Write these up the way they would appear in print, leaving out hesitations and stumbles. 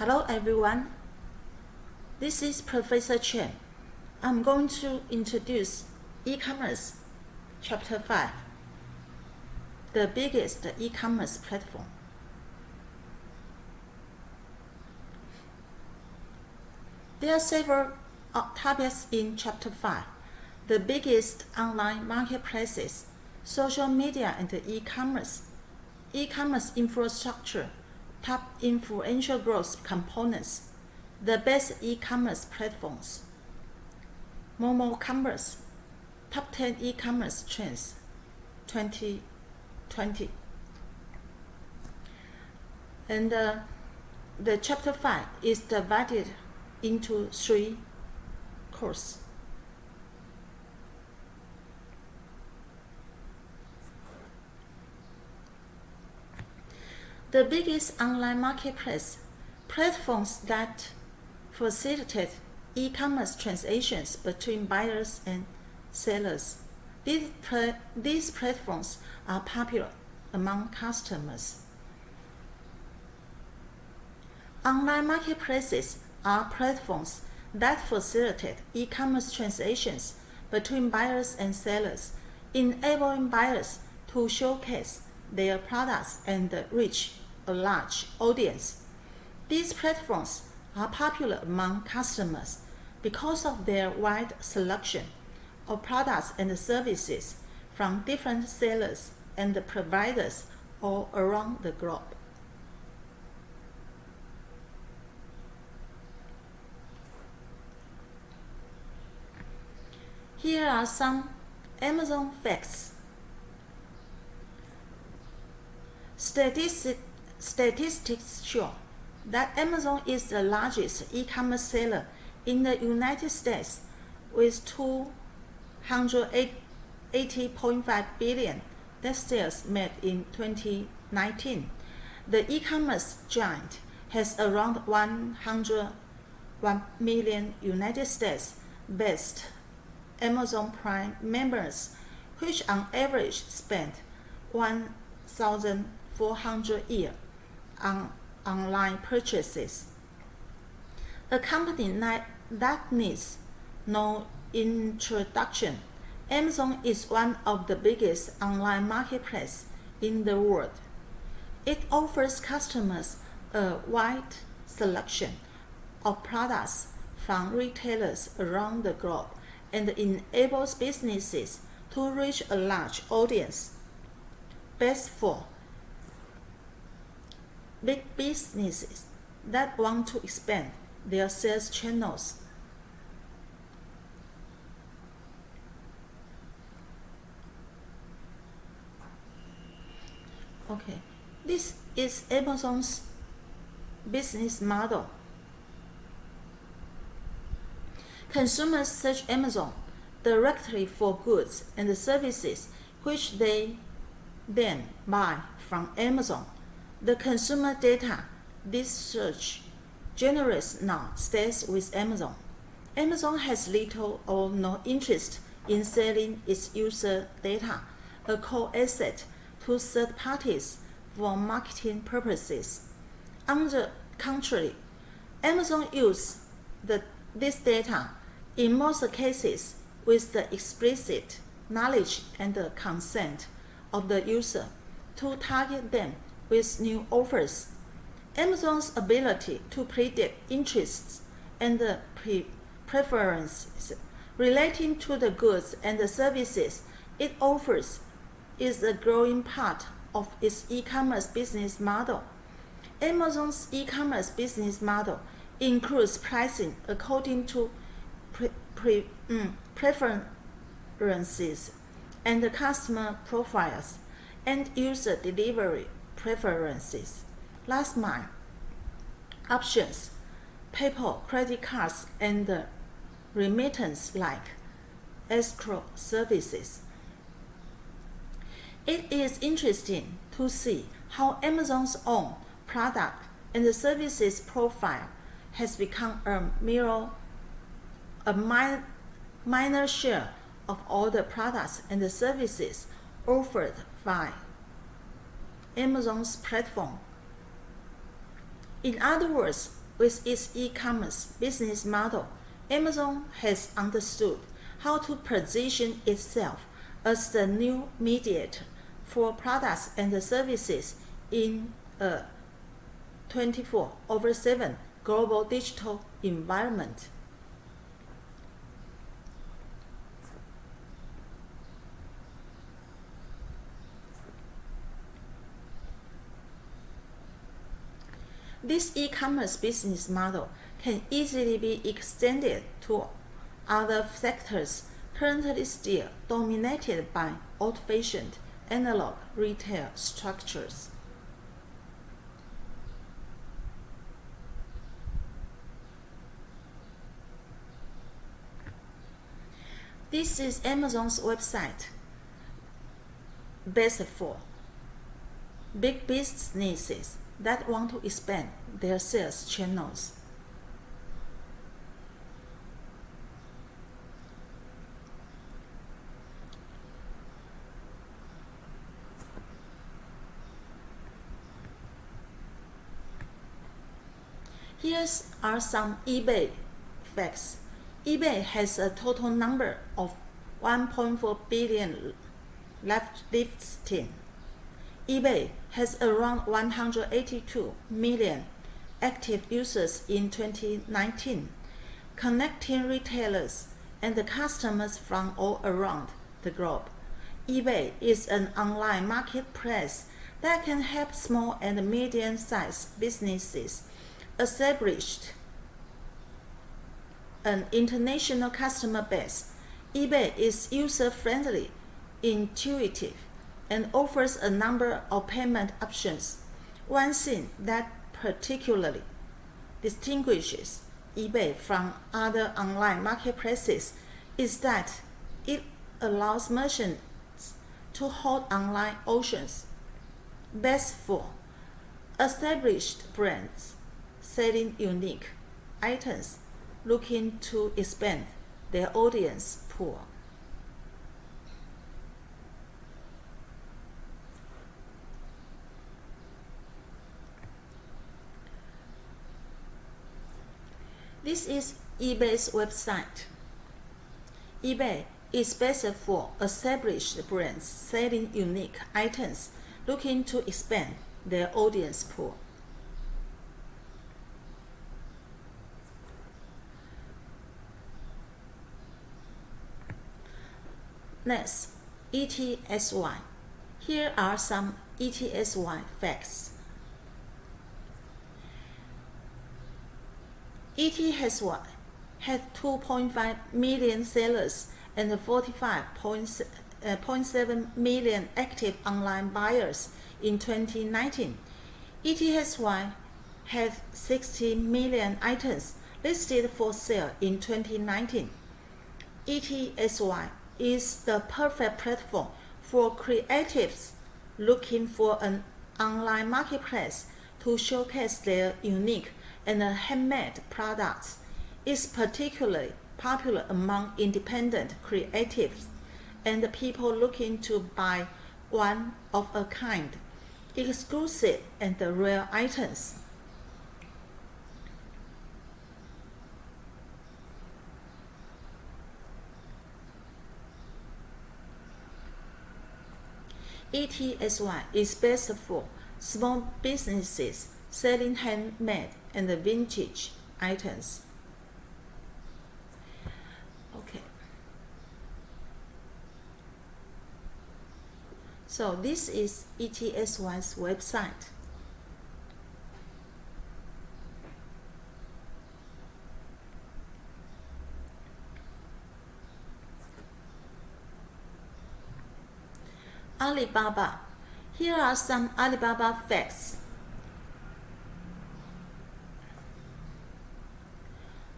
Hello everyone, this is Professor Chen. I'm going to introduce e-commerce chapter 5, the biggest e-commerce platform. There are several topics in chapter 5, the biggest online marketplaces, social media and e-commerce, e-commerce infrastructure, top influential growth components, the best e-commerce platforms, Commerce, top 10 e-commerce trends 2020. And the chapter 5 is divided into 3 courses. The biggest online marketplace, platforms that facilitate e-commerce transactions between buyers and sellers. These platforms are popular among customers. Online marketplaces are platforms that facilitate e-commerce transactions between buyers and sellers, enabling buyers to showcase their products and reach a large audience. These platforms are popular among customers because of their wide selection of products and services from different sellers and providers all around the globe. Here are some Amazon facts. Statistics show that Amazon is the largest e-commerce seller in the United States with 280.5 billion net sales made in 2019. The e-commerce giant has around 101 million United States-based Amazon Prime members, which on average spend $1,400 a year on online purchases. A company that needs no introduction, Amazon is one of the biggest online marketplaces in the world. It offers customers a wide selection of products from retailers around the globe and enables businesses to reach a large audience. Best for big businesses that want to expand their sales channels. Okay, this is Amazon's business model. Consumers search Amazon directly for goods and services which they then buy from Amazon. The consumer data this search generates now stays with Amazon. Amazon has little or no interest in selling its user data, a core asset to third parties for marketing purposes. On the contrary, Amazon uses this data in most cases with the explicit knowledge and the consent of the user to target them with new offers. Amazon's ability to predict interests and preferences relating to the goods and the services it offers is a growing part of its e-commerce business model. Amazon's e-commerce business model includes pricing according to preferences and customer profiles and user delivery preferences, last mile options, PayPal, credit cards, and remittance like escrow services. It is interesting to see how Amazon's own product and services profile has become a minor share of all the products and services offered by Amazon's platform. In other words, With its e-commerce business model, Amazon has understood how to position itself as the new mediator for products and services in a 24/7 global digital environment. This e-commerce business model can easily be extended to other sectors currently still dominated by old-fashioned analog retail structures. This is Amazon's website, best for big businesses that want to expand their sales channels. Here are some eBay facts. eBay has a total number of 1.4 billion listings. eBay has around 182 million active users in 2019, connecting retailers and customers from all around the globe. eBay is an online marketplace that can help small and medium-sized businesses establish an international customer base. eBay is user-friendly, intuitive, and offers a number of payment options. One thing that particularly distinguishes eBay from other online marketplaces is that it allows merchants to hold online auctions. Best for established brands selling unique items looking to expand their audience pool. This is eBay's website. eBay is best for established brands selling unique items looking to expand their audience pool. Next, ETSY. Here are some ETSY facts. ETSY had 2.5 million sellers and 45.7 million active online buyers in 2019. ETSY had 60 million items listed for sale in 2019. ETSY is the perfect platform for creatives looking for an online marketplace to showcase their unique and handmade products. It's particularly popular among independent creatives and people looking to buy one-of-a-kind, exclusive and rare items. ETSY is best for small businesses selling handmade and vintage items. Okay. So this is ETSY's website. Alibaba. Here are some Alibaba facts.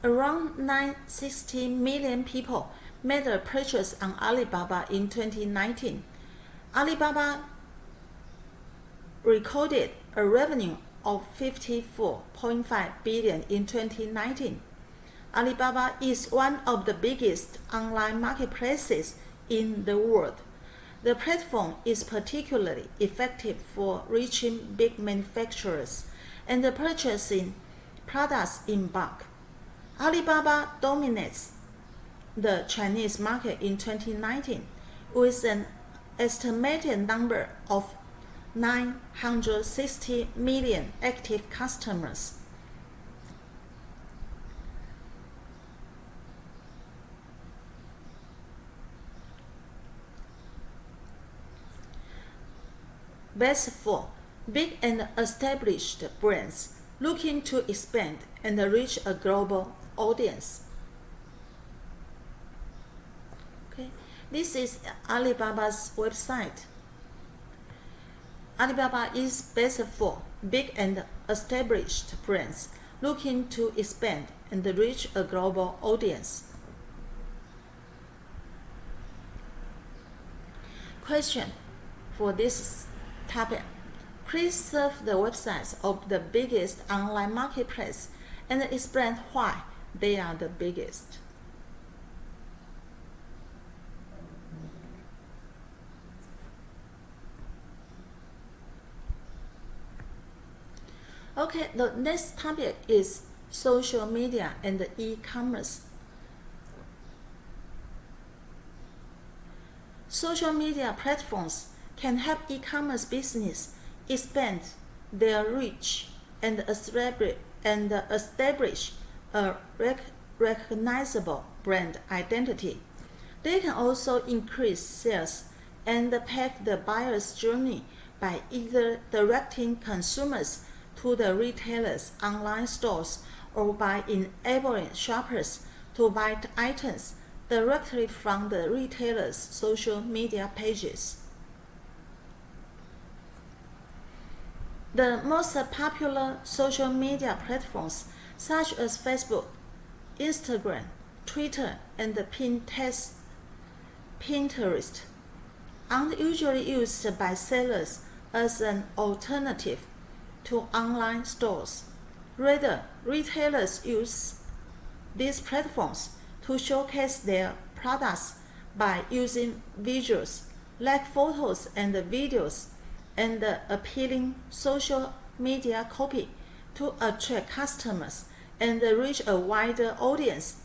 Around 960 million people made a purchase on Alibaba in 2019. Alibaba recorded a revenue of 54.5 billion in 2019. Alibaba is one of the biggest online marketplaces in the world. The platform is particularly effective for reaching big manufacturers and purchasing products in bulk. Alibaba dominates the Chinese market in 2019 with an estimated number of 960 million active customers. Best 4. Big and established brands looking to expand and reach a global audience. Okay, this is Alibaba's website. Alibaba is best for big and established brands looking to expand and reach a global audience. Question for this topic. Please serve the websites of the biggest online marketplace and explain why they are the biggest. Okay, the next topic is social media and e-commerce. Social media platforms can help e-commerce business expand their reach and establish a recognizable brand identity. They can also increase sales and pave the buyer's journey by either directing consumers to the retailer's online stores or by enabling shoppers to buy items directly from the retailer's social media pages. The most popular social media platforms such as Facebook, Instagram, Twitter, and Pinterest aren't usually used by sellers as an alternative to online stores. Rather, retailers use these platforms to showcase their products by using visuals like photos and videos and appealing social media copy to attract customers and reach a wider audience.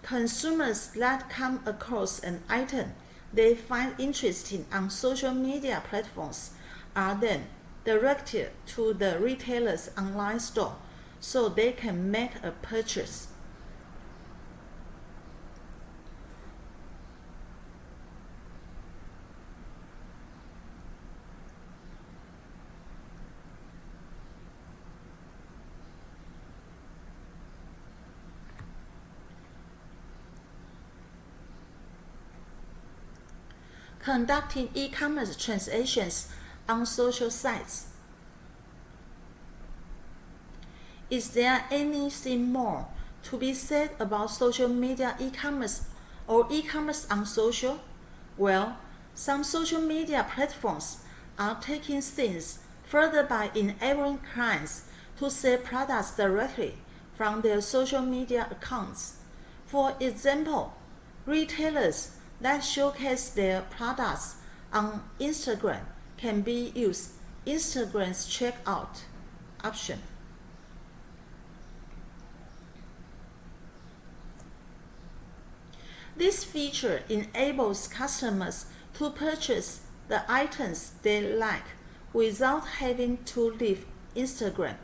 Consumers that come across an item they find interesting on social media platforms are then directed to the retailer's online store so they can make a purchase. Conducting e-commerce transactions on social sites. Is there anything more to be said about social media e-commerce or e-commerce on social? Well, some social media platforms are taking things further by enabling clients to sell products directly from their social media accounts. For example, retailers that showcase their products on Instagram can use Instagram's checkout option. This feature enables customers to purchase the items they like without having to leave Instagram.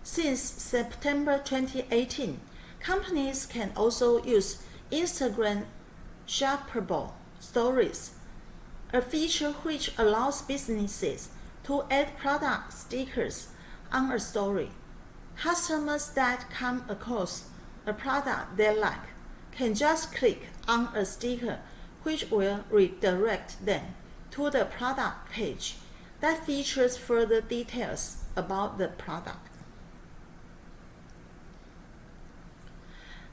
Since September 2018, companies can also use Instagram shoppable stories, a feature which allows businesses to add product stickers on a story. Customers that come across a product they like can just click on a sticker which will redirect them to the product page that features further details about the product.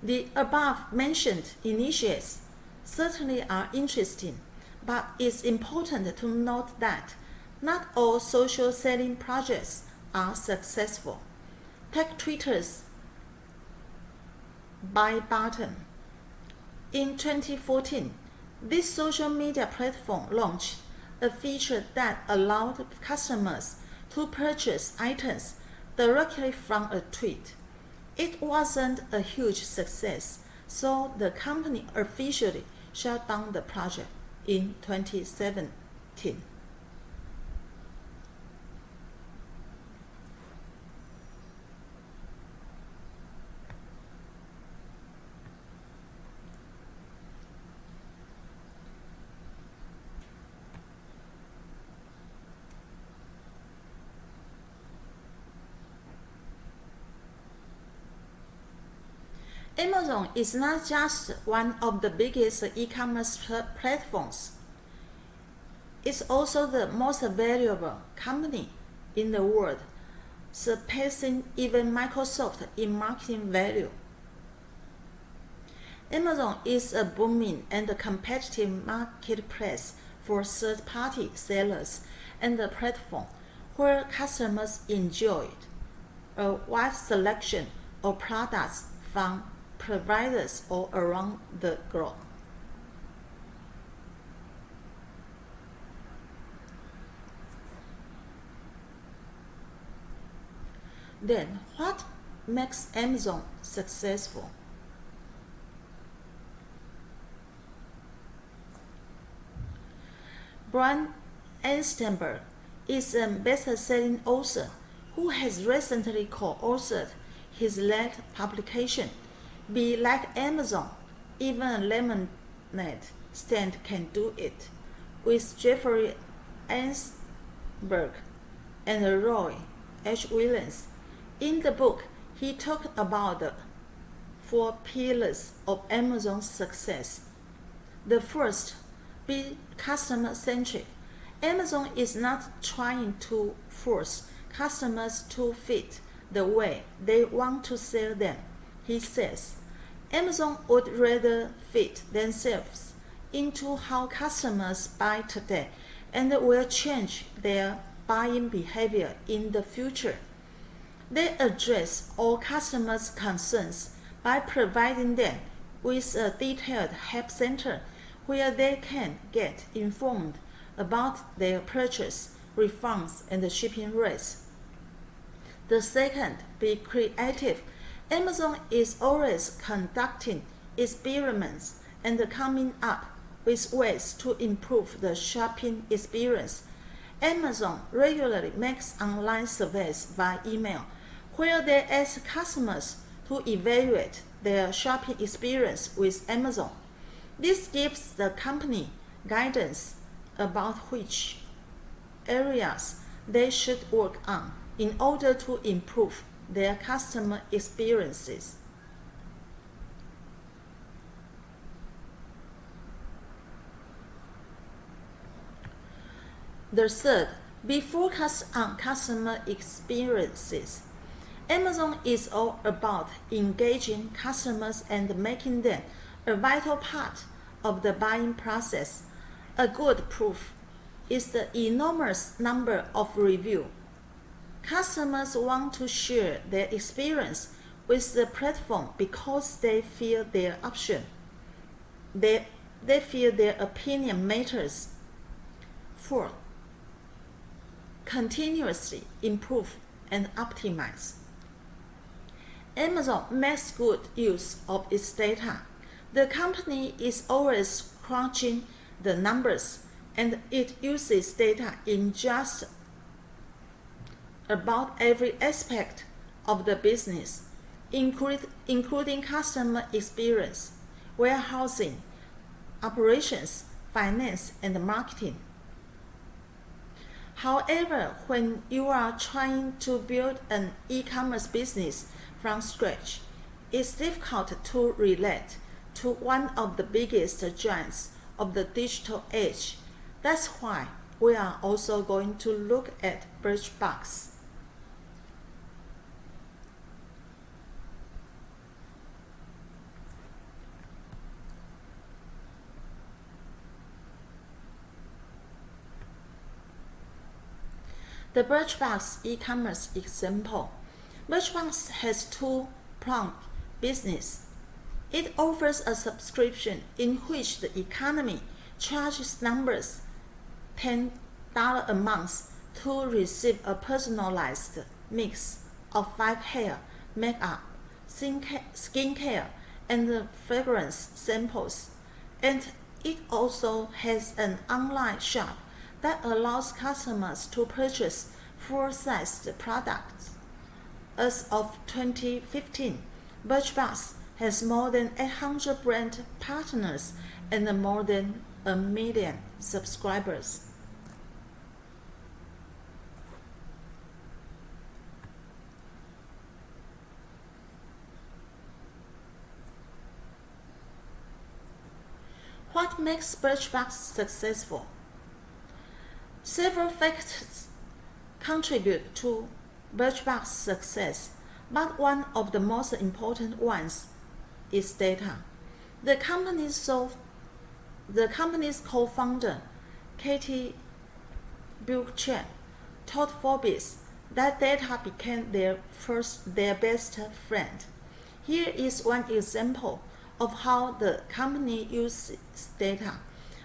The above-mentioned initiatives certainly are interesting, but it's important to note that not all social selling projects are successful. Take Twitter's buy button. In 2014, this social media platform launched a feature that allowed customers to purchase items directly from a tweet. It wasn't a huge success, so the company officially shut down the project in 2017. Amazon is not just one of the biggest e-commerce platforms. It's also the most valuable company in the world, surpassing even Microsoft in marketing value. Amazon is a booming and competitive marketplace for third-party sellers and a platform where customers enjoy a wide selection of products from providers all around the globe. Then, what makes Amazon successful? Brian Eisenberg is a best-selling author who has recently co-authored his latest publication, Be Like Amazon, Even a Lemonade Stand Can Do It, with Jeffrey Eisenberg and Roy H. Williams. In the book, he talked about the 4 pillars of Amazon's success. The first, be customer-centric. Amazon is not trying to force customers to fit the way they want to sell them. He says, Amazon would rather fit themselves into how customers buy today and will change their buying behavior in the future. They address all customers' concerns by providing them with a detailed help center where they can get informed about their purchase, refunds, and shipping rates. The second, be creative. Amazon is always conducting experiments and coming up with ways to improve the shopping experience. Amazon regularly makes online surveys via email where they ask customers to evaluate their shopping experience with Amazon. This gives the company guidance about which areas they should work on in order to improve their customer experiences. The third, be focused on customer experiences. Amazon is all about engaging customers and making them a vital part of the buying process. A good proof is the enormous number of reviews. Customers want to share their experience with the platform because they feel their option. They feel their opinion matters. Fourth, continuously improve and optimize. Amazon makes good use of its data. The company is always crunching the numbers, and it uses data in just about every aspect of the business, including customer experience, warehousing, operations, finance, and marketing. However, when you are trying to build an e-commerce business from scratch, it's difficult to relate to one of the biggest giants of the digital age. That's why we are also going to look at Birchbox. The Birchbox e-commerce example. Birchbox has two-pronged business. It offers a subscription in which the economy charges numbers $10 a month to receive a personalized mix of 5 hair, makeup, skincare, and fragrance samples. And it also has an online shop that allows customers to purchase full-sized products. As of 2015, Birchbox has more than 800 brand partners and more than 1 million subscribers. What makes Birchbox successful? Several factors contribute to Birchbox's success, but one of the most important ones is data. The company's co-founder, Katie Chen, told Forbes that data became their best friend. Here is one example of how the company uses data.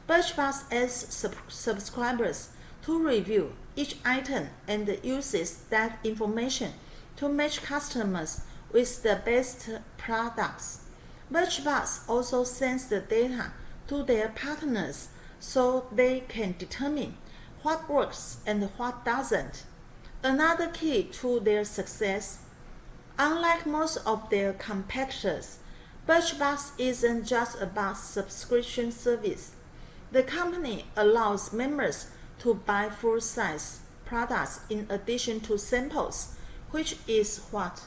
Birchbox asks subscribers to review each item and uses that information to match customers with the best products. Birchbox also sends the data to their partners so they can determine what works and what doesn't. Another key to their success: unlike most of their competitors, Birchbox isn't just about subscription service. The company allows members to buy full-size products in addition to samples, which is what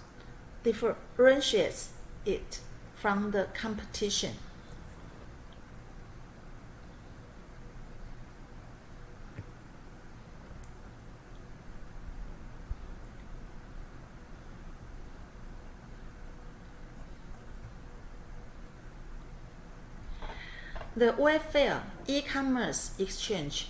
differentiates it from the competition. The Wayfair e-commerce exchange.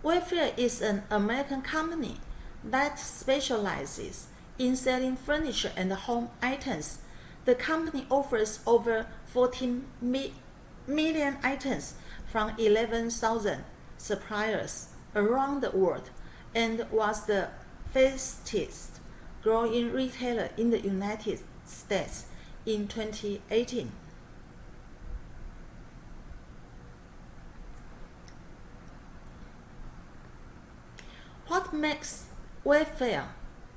Wayfair is an American company that specializes in selling furniture and home items. The company offers over 14 million items from 11,000 suppliers around the world and was the fastest growing retailer in the United States in 2018. What makes Wayfair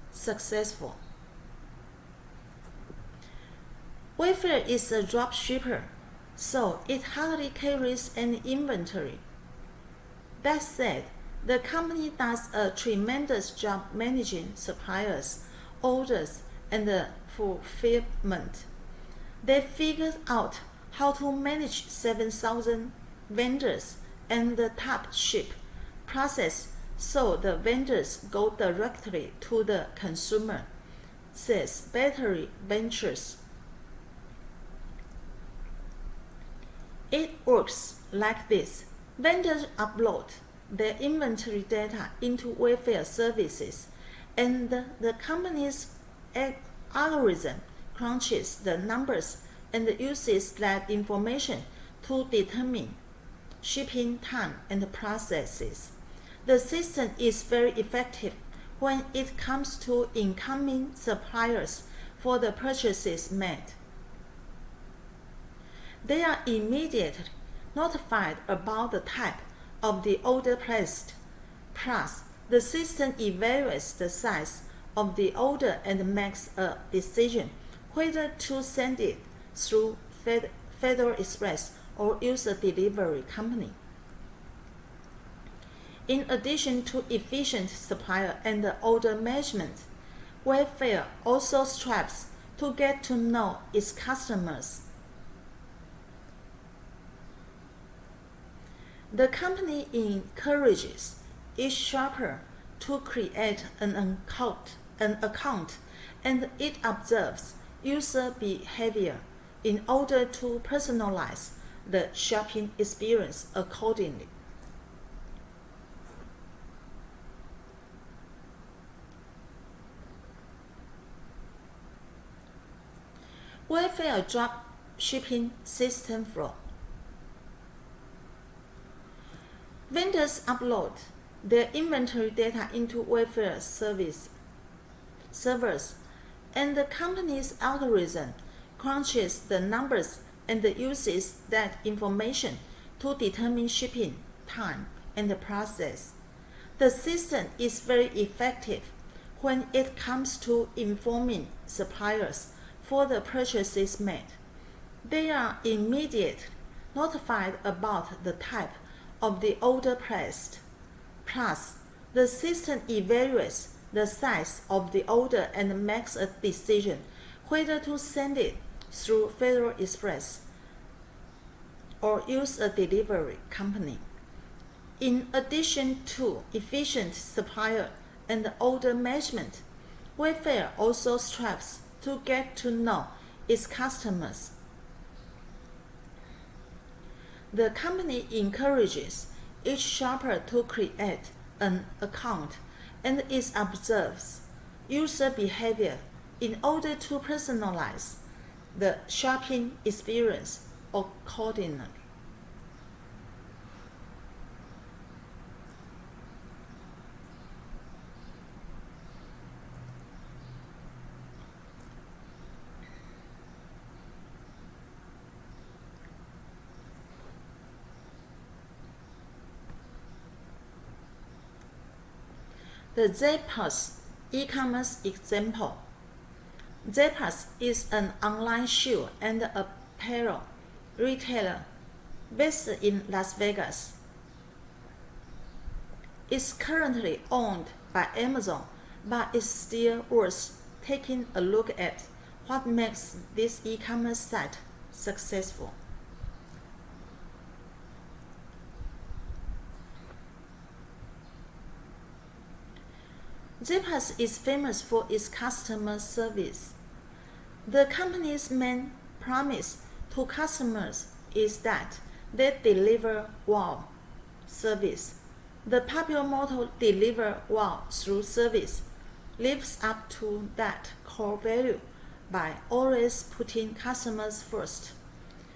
successful? Wayfair is a dropshipper, so it hardly carries any inventory. That said, the company does a tremendous job managing suppliers, orders, and fulfillment. They figured out how to manage 7,000 vendors and the top ship process so the vendors go directly to the consumer, says Battery Ventures. It works like this. Vendors upload their inventory data into Wayfair services, and the company's algorithm crunches the numbers and uses that information to determine shipping time and processes. The system is very effective when it comes to incoming suppliers for the purchases made. They are immediately notified about the type of the order placed. Plus, the system evaluates the size of the order and makes a decision whether to send it through Federal Express or use a delivery company. In addition to efficient supplier and order management, Wayfair also strives to get to know its customers. The company encourages each shopper to create an account, and it observes user behavior in order to personalize the shopping experience accordingly. Wayfair drop shipping system flow. Vendors upload their inventory data into Wayfair servers, and the company's algorithm crunches the numbers and uses that information to determine shipping time and the process. The system is very effective when it comes to informing suppliers for the purchases made. They are immediately notified about the type of the order placed. Plus, the system evaluates the size of the order and makes a decision whether to send it through Federal Express or use a delivery company. In addition to efficient supplier and order management, Wayfair also strives to get to know its customers. The company encourages each shopper to create an account and it observes user behavior in order to personalize the shopping experience accordingly. The Zappos e-commerce example. Zappos is an online shoe and apparel retailer based in Las Vegas. It's currently owned by Amazon, but it's still worth taking a look at what makes this e-commerce site successful. Zappos is famous for its customer service. The company's main promise to customers is that they deliver wow service. The popular motto "Deliver wow through service" lives up to that core value by always putting customers first.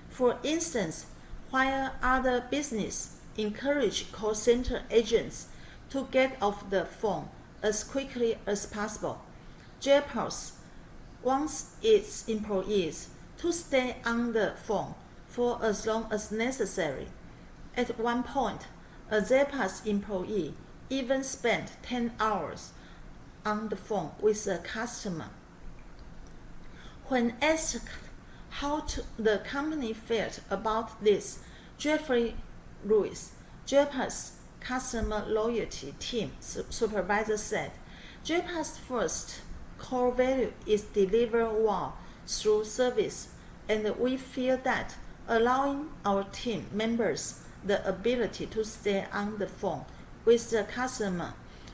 For instance, while other businesses encourage call center agents to get off the phone as quickly as possible, Zappos wants its employees to stay on the phone for as long as necessary. At one point, a Zappos employee even spent 10 hours on the phone with a customer. When asked how the company felt about this, Jeffrey Lewis, Zappos customer loyalty team supervisor, said, "Zappos' first core value is deliver wow through service, and we feel that allowing our team members the ability to stay on the phone with the customer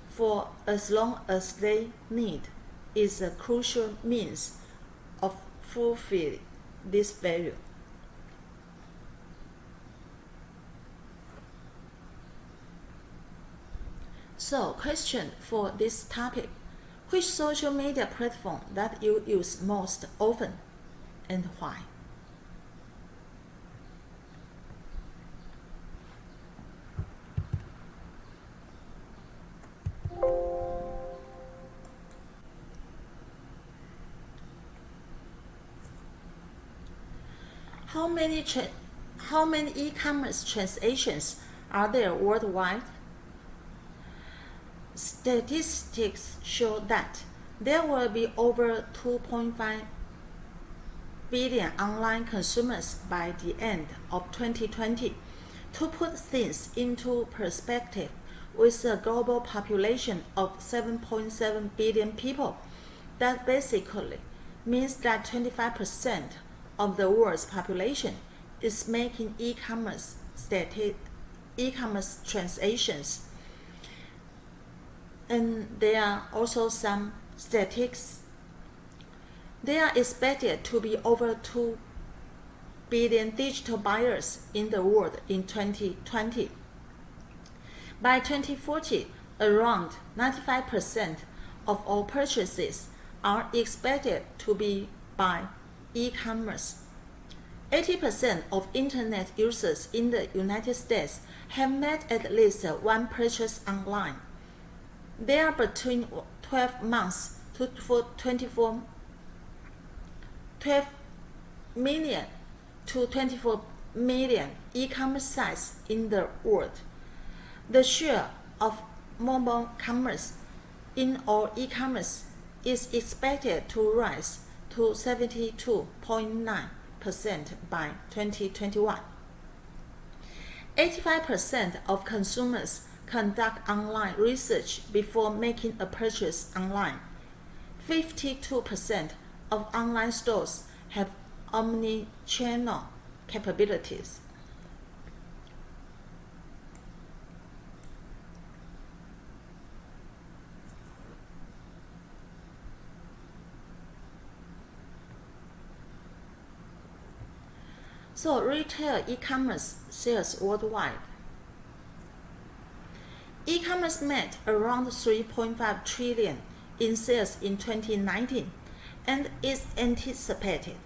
for as long as they need is a crucial means of fulfilling this value." So, question for this topic: which social media platform that you use most often and why? How many e-commerce transactions are there worldwide? Statistics show that there will be over 2.5 billion online consumers by the end of 2020. To put things into perspective, with a global population of 7.7 billion people, that basically means that 25% of the world's population is making e-commerce transactions. And there are also some statistics. There are expected to be over 2 billion digital buyers in the world in 2020. By 2040, around 95% of all purchases are expected to be by e-commerce. 80% of Internet users in the United States have made at least one purchase online. They are between 12 months to 24 12 million to 24 million e-commerce sites in the world. The share of mobile commerce in all e-commerce is expected to rise to 72.9% by 2021. 85% of consumers conduct online research before making a purchase online. 52% of online stores have omni-channel capabilities. So retail e-commerce sales worldwide. E-commerce made around 3.5 trillion in sales in 2019, and it's anticipated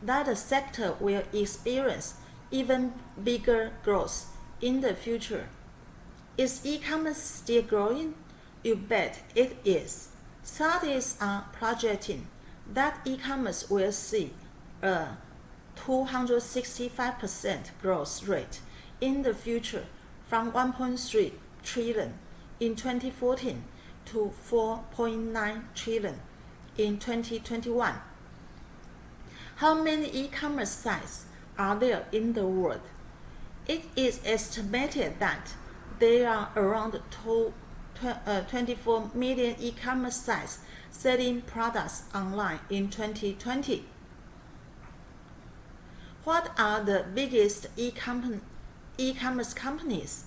that the sector will experience even bigger growth in the future. Is e-commerce still growing? You bet it is. Studies are projecting that e-commerce will see a 265% growth rate in the future, from 1.3 trillion in 2014 to 4.9 trillion in 2021. How many e-commerce sites are there in the world? It is estimated that there are around 24 million e-commerce sites selling products online in 2020. What are the biggest e-commerce companies?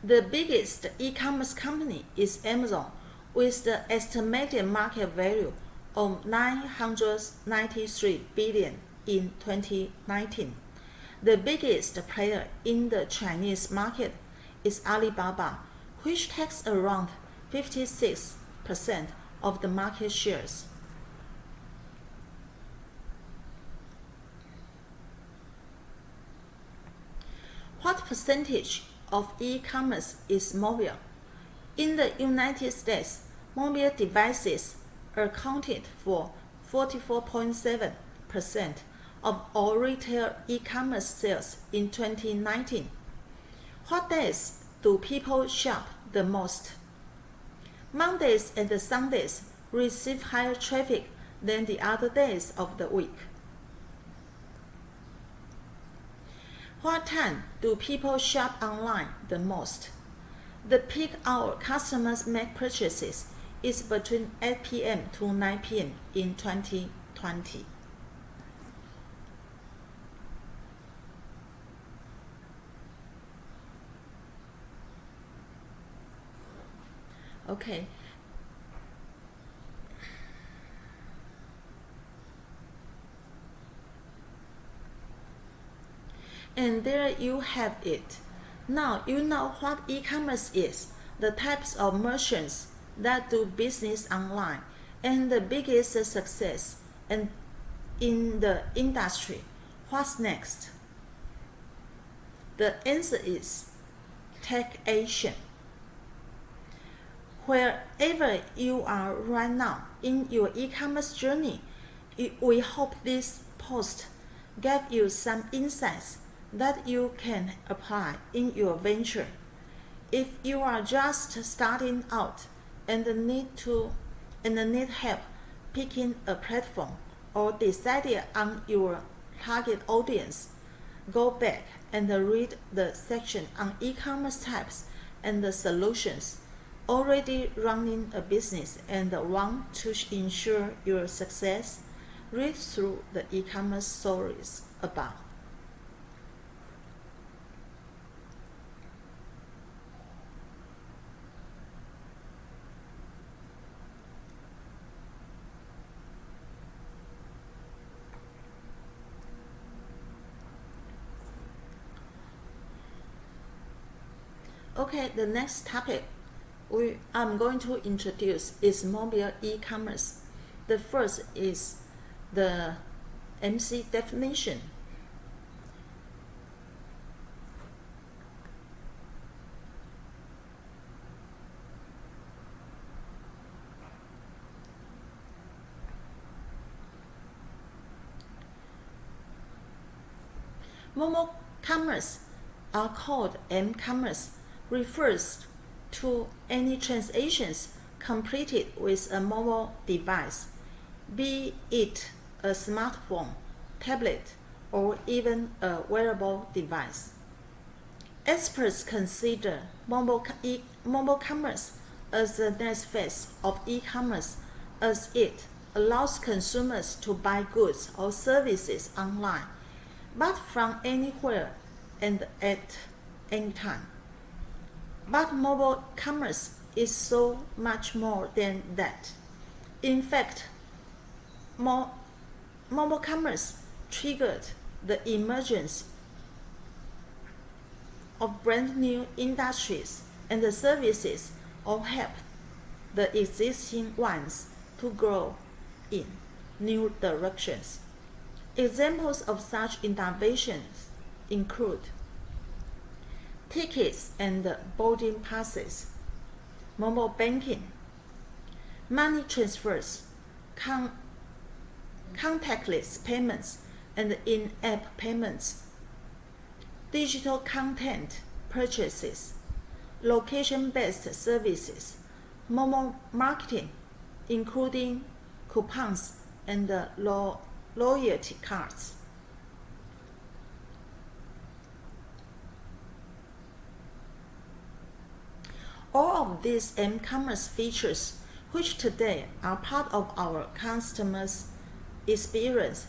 The biggest e-commerce company is Amazon, with the estimated market value of 993 billion in 2019. The biggest player in the Chinese market is Alibaba, which takes around 56% of the market shares. What percentage of e-commerce is mobile? In the United States, mobile devices accounted for 44.7% of all retail e-commerce sales in 2019. What days do people shop the most? Mondays and Sundays receive higher traffic than the other days of the week. What time do people shop online the most? The peak hour customers make purchases is between 8 p.m. to 9 p.m. in 2020. Okay. And there you have it. Now you know what e-commerce is, the types of merchants that do business online, and the biggest success and in the industry. What's next? The answer is take action. Wherever you are right now in your e-commerce journey, we hope this post gave you some insights that you can apply in your venture. If you are just starting out and need help picking a platform or deciding on your target audience, go back and read the section on e-commerce types and the solutions. Already running a business and want to ensure your success, read through the e-commerce stories above. Okay, the next topic I'm going to introduce is mobile e-commerce. The first is the MC definition. Mobile commerce, are called m-commerce, refers to any transactions completed with a mobile device, be it a smartphone, tablet, or even a wearable device. Experts consider mobile commerce as the next phase of e-commerce, as it allows consumers to buy goods or services online, but from anywhere and at any time. But mobile commerce is so much more than that. In fact, mobile commerce triggered the emergence of brand new industries and the services, or helped the existing ones to grow in new directions. Examples of such innovations include tickets and boarding passes, mobile banking, money transfers, contactless payments and in-app payments, digital content purchases, location-based services, mobile marketing, including coupons and loyalty cards. All of these m-commerce features, which today are part of our customers' experience,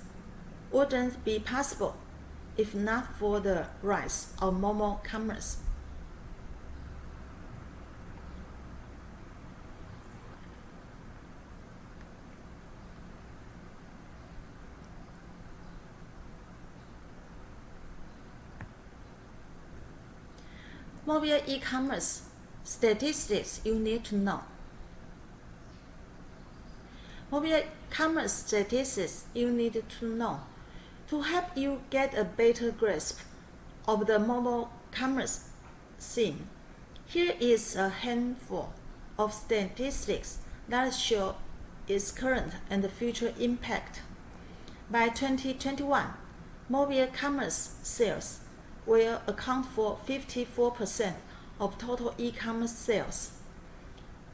wouldn't be possible if not for the rise of mobile commerce. Mobile e-commerce statistics you need to know. Mobile commerce statistics you need to know to help you get a better grasp of the mobile commerce scene. Here is a handful of statistics that show its current and future impact. By 2021, mobile commerce sales will account for 54% of total e-commerce sales.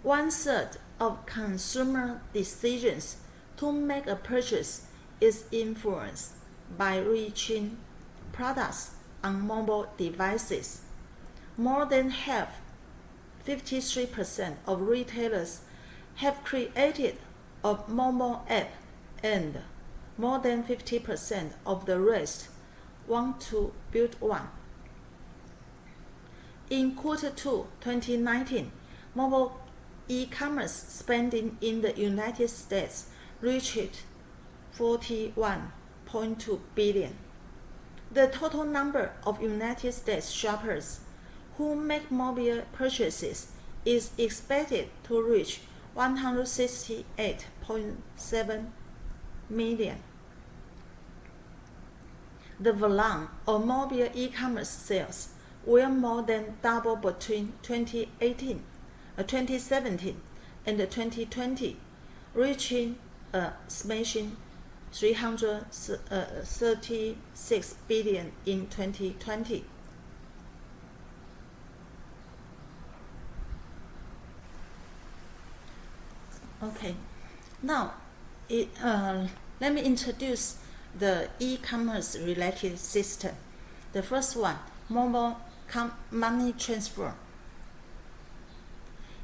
1/3 of consumer decisions to make a purchase is influenced by reaching products on mobile devices. More than half, 53% of retailers have created a mobile app, and more than 50% of the rest want to build one. In Q2 2019, mobile e-commerce spending in the United States reached $41.2 billion. The total number of United States shoppers who make mobile purchases is expected to reach 168.7 million. The volume of mobile e-commerce sales will more than double between 2017 and 2020, reaching a smashing $336 billion in 2020. Okay, now let me introduce the e-commerce related system. The first one, mobile money transfer.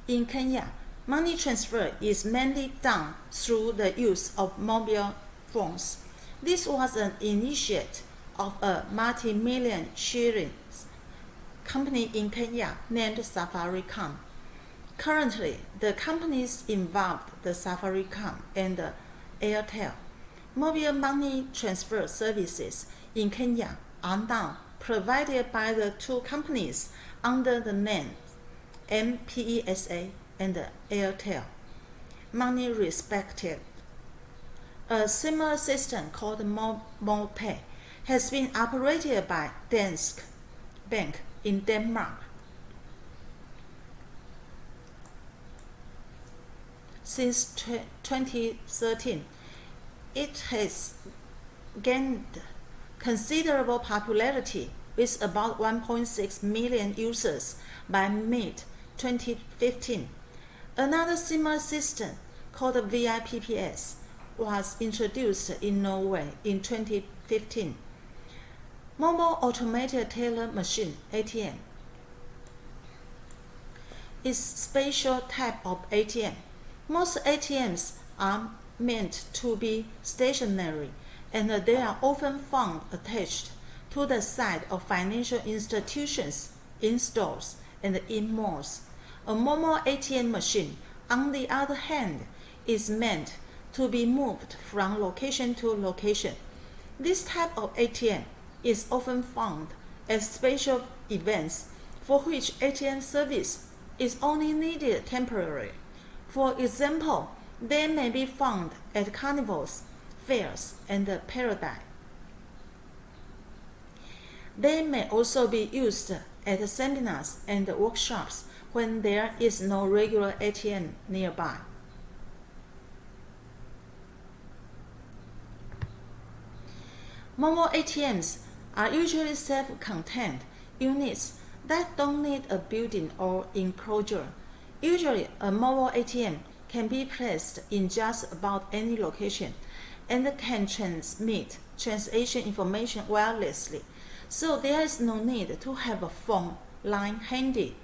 In Kenya, money transfer is mainly done through the use of mobile phones. This was an initiative of a multi-million shilling company in Kenya named Safaricom. Currently, the companies involved, the Safaricom and the Airtel. Mobile money transfer services in Kenya are now provided by the two companies under the name M-PESA and Airtel Money respective. A similar system called MoPay has been operated by Danske Bank in Denmark. Since 2013, it has gained considerable popularity with about 1.6 million users by mid-2015. Another similar system called VIPPS was introduced in Norway in 2015. Mobile Automated Teller Machine (ATM) is special type of ATM. Most ATMs are meant to be stationary, and they are often found attached to the side of financial institutions, in stores, and in malls. A mobile ATM machine, on the other hand, is meant to be moved from location to location. This type of ATM is often found at special events for which ATM service is only needed temporarily. For example, they may be found at carnivals, fairs, and paradise. They may also be used at seminars and workshops when there is no regular ATM nearby. Mobile ATMs are usually self-contained units that don't need a building or enclosure. Usually, a mobile ATM can be placed in just about any location and can transmit transaction information wirelessly, so there is no need to have a phone line handy.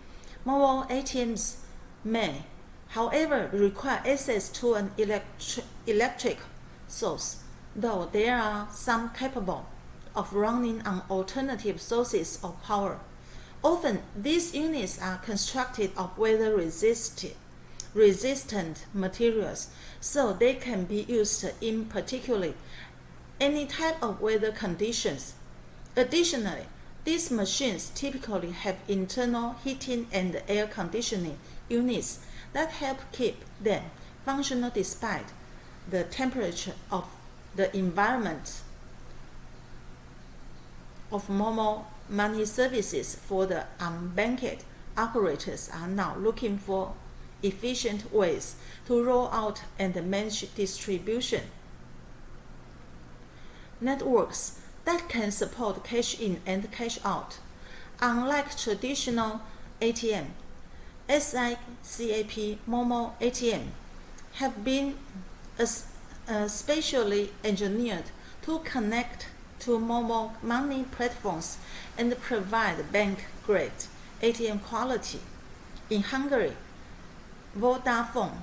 Mobile ATMs may, however, require access to an electric source, though there are some capable of running on alternative sources of power. Often, these units are constructed of weather-resistant materials, so they can be used in particularly any type of weather conditions. Additionally, these machines typically have internal heating and air conditioning units that help keep them functional despite the temperature of the environment. Of mobile money services for the unbanked, operators are now looking for efficient ways to roll out and manage distribution networks that can support cash in and cash out. Unlike traditional ATM, SICAP mobile ATM have been specially engineered to connect to mobile money platforms and provide bank-grade ATM quality. In Hungary, Vodafone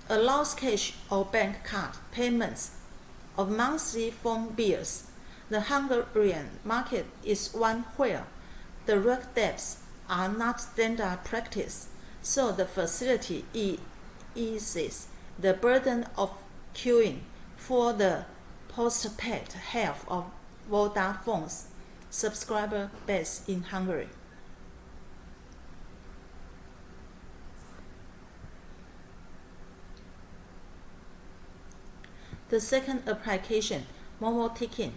allows cash or bank card payments of monthly phone bills. The Hungarian market is one where direct debits are not standard practice, so the facility eases the burden of queuing for the postpaid half of Vodafone's subscriber base in Hungary. The second application, mobile ticketing.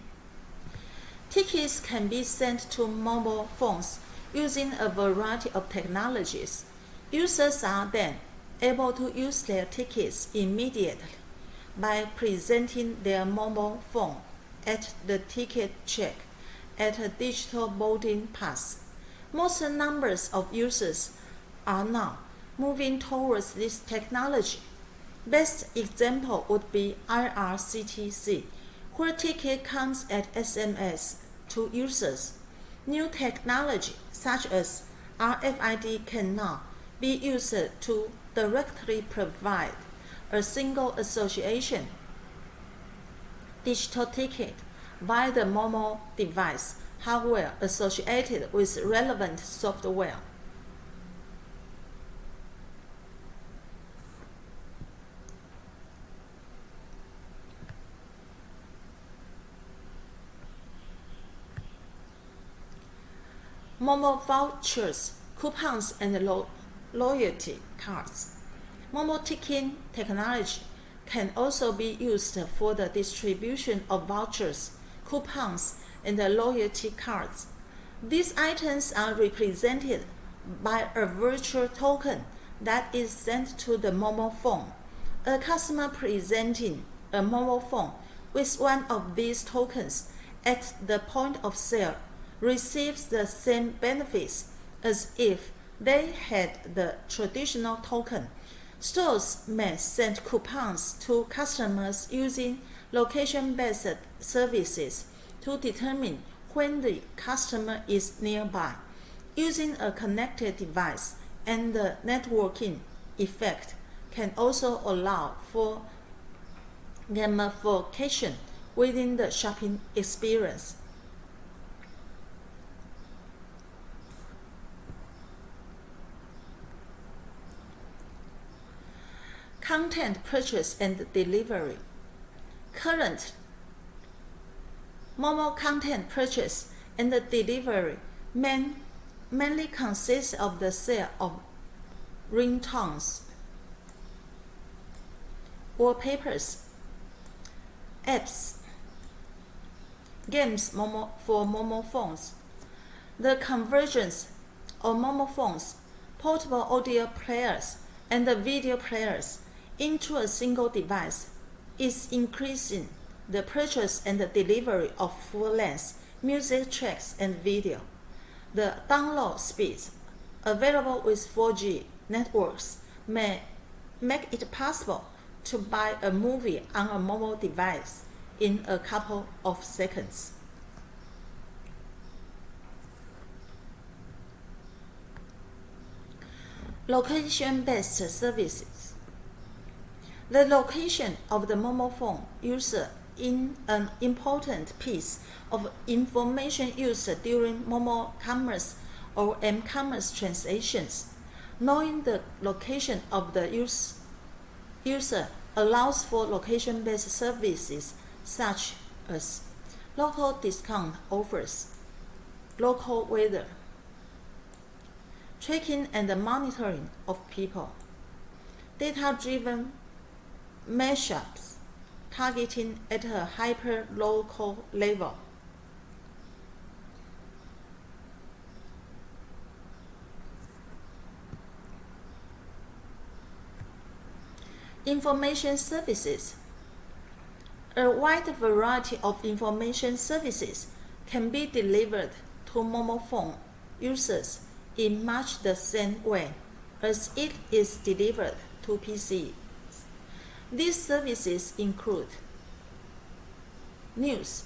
Tickets can be sent to mobile phones using a variety of technologies. Users are then able to use their tickets immediately by presenting their mobile phone at the ticket check at a digital boarding pass. Most numbers of users are now moving towards this technology. Best example would be IRCTC, where ticket comes at SMS to users. New technology such as RFID can now be used to directly provide a single association digital ticket via the mobile device hardware associated with relevant software. Mobile vouchers, coupons, and loyalty cards. Mobile ticketing technology can also be used for the distribution of vouchers, coupons, and loyalty cards. These items are represented by a virtual token that is sent to the mobile phone. A customer presenting a mobile phone with one of these tokens at the point of sale receives the same benefits as if they had the traditional token. Stores may send coupons to customers using location-based services to determine when the customer is nearby. Using a connected device and the networking effect can also allow for gamification within the shopping experience. Content purchase and delivery. Current Momo content purchase and delivery mainly consists of the sale of ringtones, wallpapers, apps, games for Momo phones. The convergence of Momo phones, portable audio players, and the video players into a single device is increasing the purchase and the delivery of full-length music tracks and video. The download speeds available with 4G networks may make it possible to buy a movie on a mobile device in a couple of seconds. Location-based services. The location of the mobile phone user is an important piece of information used during mobile commerce or m-commerce transactions. Knowing the location of the user allows for location-based services such as local discount offers, local weather, tracking and monitoring of people, data-driven mashups targeting at a hyper-local level. Information services. A wide variety of information services can be delivered to mobile phone users in much the same way as it is delivered to PCs. These services include news,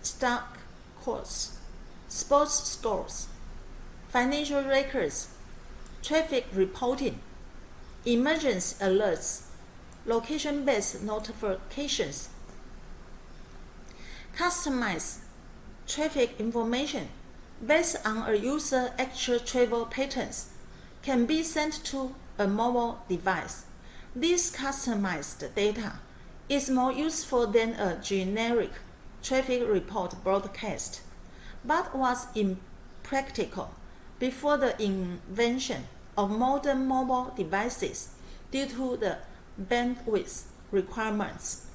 stock quotes, sports scores, financial records, traffic reporting, emergency alerts, location-based notifications. Customized traffic information based on a user's actual travel patterns can be sent to a mobile device. This customized data is more useful than a generic traffic report broadcast, but was impractical before the invention of modern mobile devices due to the bandwidth requirements.